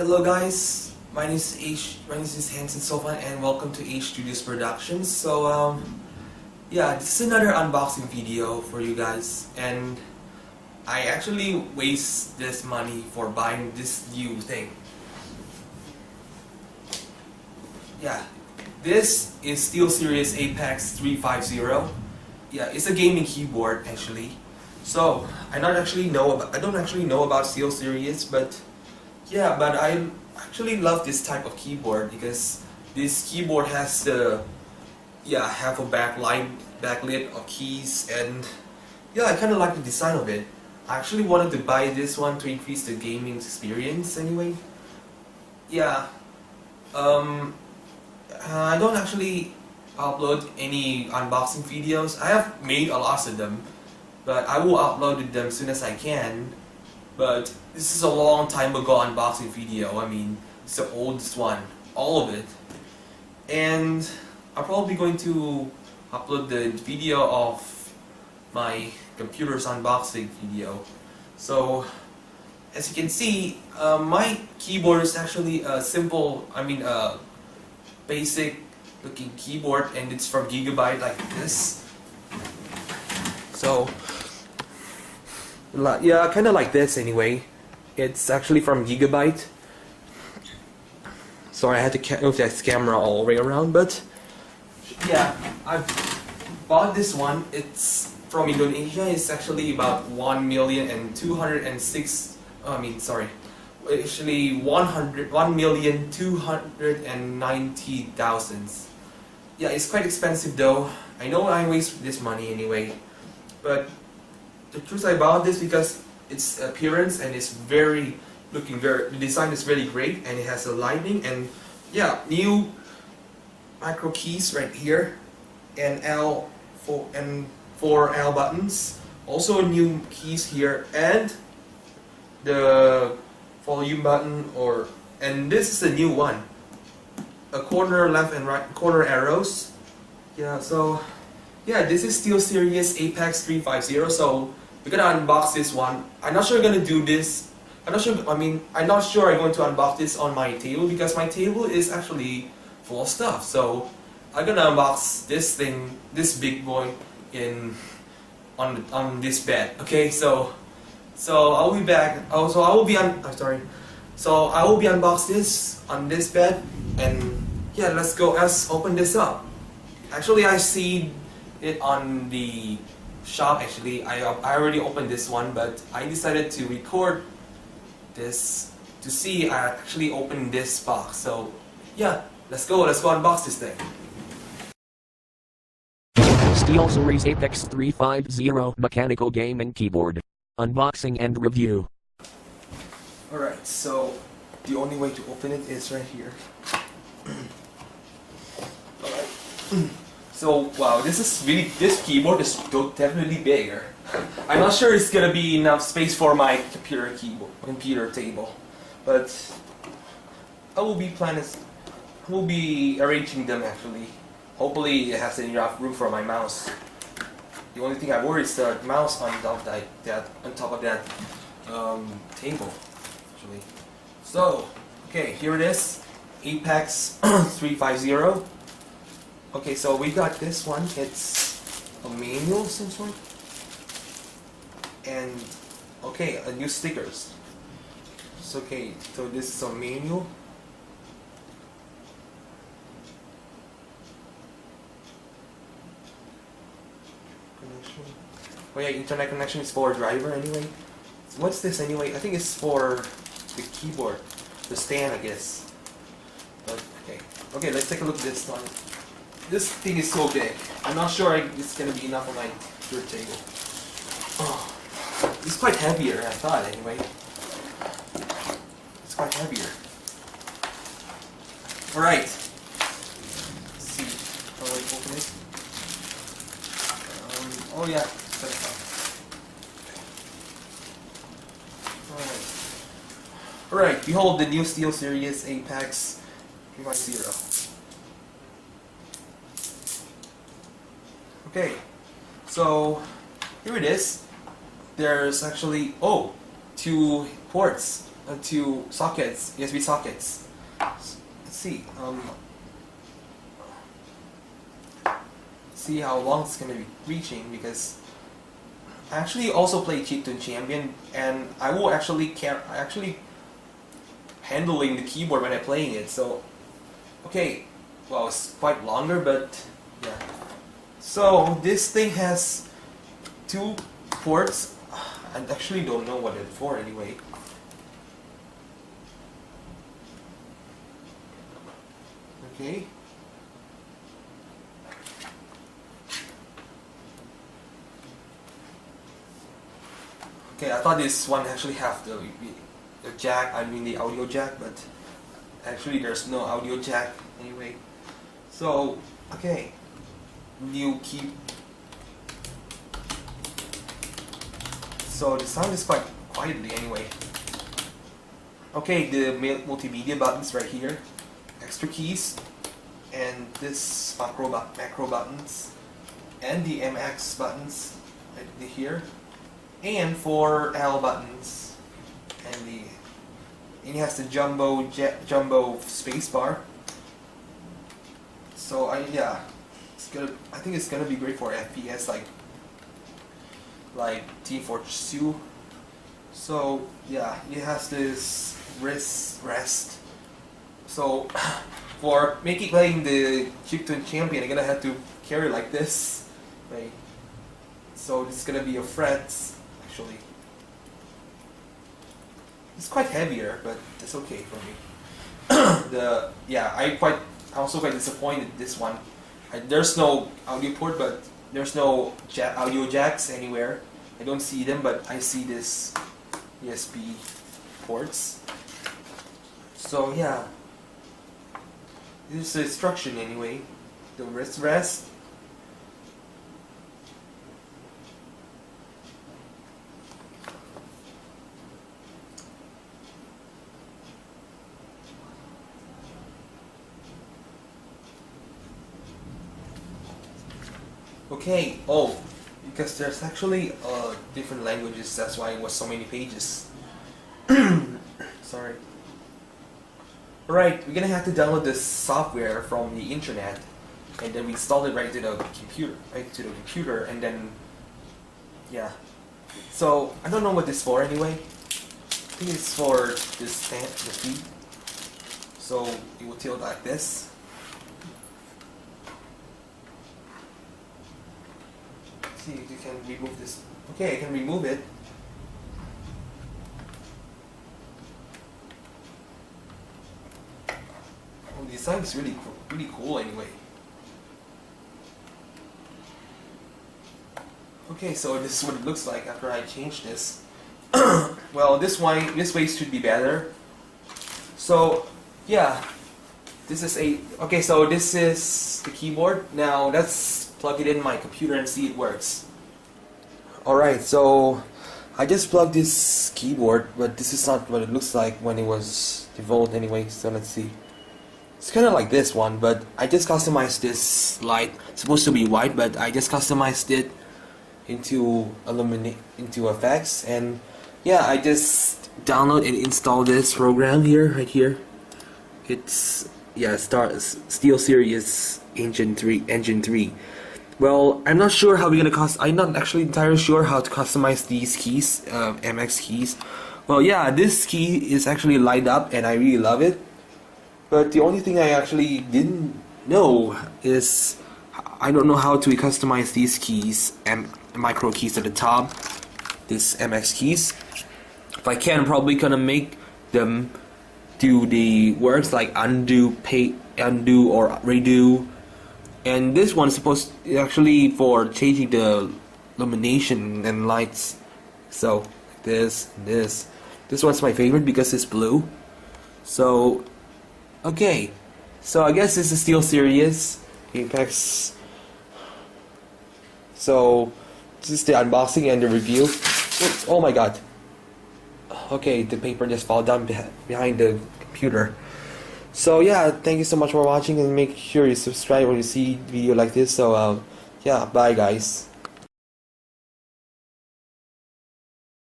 Hello guys, my name is Hanson Sofan and welcome to H Studios Productions. Yeah, this is another unboxing video for you guys, and I actually waste this money for buying this new thing. Yeah, this is SteelSeries Apex 350. Yeah, it's a gaming keyboard actually. So I don't actually know about SteelSeries, but yeah, but I actually love this type of keyboard because this keyboard has the have a backlit of keys, and yeah, I kind of like the design of it. I actually wanted to buy this one to increase the gaming experience anyway. Yeah, I don't actually upload any unboxing videos. I have made a lot of them, but I will upload them as soon as I can. But this is a long time ago unboxing video. I mean, it's the oldest one, all of it. And I'm probably going to upload the video of my computer's unboxing video. So, as you can see, my keyboard is actually a simple, basic looking keyboard, and it's from Gigabyte like this. So, yeah, kind of like this anyway. It's actually from Gigabyte. Sorry, I had to move this camera all the way around, but yeah, I bought this one. It's from Indonesia. It's actually about 1,206. Actually 1,290,000. Yeah, it's quite expensive though. I know I waste this money anyway, but the truth I bought this because its appearance and it's the design is very great, and it has a lightning and yeah, new micro keys right here, and four L buttons, also new keys here, and the volume button, and this is a new one, a corner left and right corner arrows. Yeah, so yeah, this is SteelSeries Apex 350. So we're gonna unbox this one. I'm not sure I'm gonna do this. I'm not sure I'm going to unbox this on my table because my table is actually full of stuff. So I'm gonna unbox this thing, this big boy, on this bed. Okay, so I'll be back. So I will be unbox this on this bed, and yeah, let's open this up. Actually, I see it on the shop. Actually, I already opened this one, but I decided to record this to see I actually opened this box. So yeah, let's go unbox this thing. SteelSeries Apex 350 mechanical game and keyboard. Unboxing and review. Alright, so the only way to open it is right here. Alright. So wow, this keyboard is definitely bigger. I'm not sure it's gonna be enough space for my computer table, but I will be arranging them actually. Hopefully it has enough room for my mouse. The only thing I worry is the mouse on top of that table actually. So okay, here it is, Apex 350. Okay, so we got this one. It's a manual of some sort, and okay, a new stickers. So okay, so this is a manual. Connection. Oh yeah, internet connection is for driver anyway. So what's this anyway? I think it's for the keyboard, the stand, I guess. But okay, let's take a look at this one. This thing is so big. I'm not sure it's gonna be enough on my computer table. Oh, it's quite heavier, I thought anyway. It's quite heavier. Alright. Let's see. How do I open it? Oh yeah. Set it up. Alright, behold the new SteelSeries Apex 350. Okay, so here it is. There's actually two ports. two sockets, USB sockets. Let's see. See how long it's gonna be reaching, because I actually also play Chiptune Champion, and I will actually handling the keyboard when I'm playing it. So okay, well, it's quite longer, but yeah. So this thing has two ports. I actually don't know what it's for anyway. Okay. Okay, I thought this one actually have the jack, I mean the audio jack, but actually there's no audio jack anyway. So, okay, new key. So the sound is quite quietly anyway. Okay, the multimedia buttons right here, extra keys, and this macro buttons, and the MX buttons right here, and 4 L buttons, and it has the jumbo spacebar. So I think it's gonna be great for FPS like Team Fortress 2. So yeah, it has this wrist rest. So for playing the Chiptune Champion, I'm gonna have to carry like this, right? So this is gonna be a frets actually. It's quite heavier, but it's okay for me. I'm also quite disappointed this one. There's no audio port, but there's no audio jacks anywhere. I don't see them, but I see this USB ports. So yeah, this is the instruction anyway. The wrist rest. Okay, oh, because there's actually different languages, that's why it was so many pages. Sorry. Alright, we're gonna have to download this software from the internet, and then we install it right to the computer, and then, yeah. So, I don't know what this is for anyway. I think it's for this stand, the feet. So, it will tilt like this. See if you can remove this. Okay, I can remove it. Oh, the design is really cool anyway. Okay, so this is what it looks like after I change this. Well, this way should be better. So yeah, this is so this is the keyboard. Now let's plug it in my computer and see it works. Alright, so I just plugged this keyboard, but this is not what it looks like when it was developed anyway, so let's see. It's kind of like this one, but I just customized this light. It's supposed to be white, but I just customized it into effects, and yeah, I just download and install this program right here. It's SteelSeries Engine 3. Well, I'm not sure how we're gonna I'm not actually entirely sure how to customize these keys, MX keys. Well, yeah, this key is actually light up, and I really love it. But the only thing I actually didn't know is I don't know how to customize these keys and micro keys at the top. This MX keys. If I can, I'm probably gonna make them do the works like undo or redo. And this one is supposed actually for changing the illumination and lights. So this one's my favorite because it's blue. So okay, so I guess this is SteelSeries Apex. So this is the unboxing and the review. Oops, oh my god. Okay, the paper just fell down behind the computer. So yeah, thank you so much for watching, and make sure you subscribe when you see video like this. So yeah, bye guys.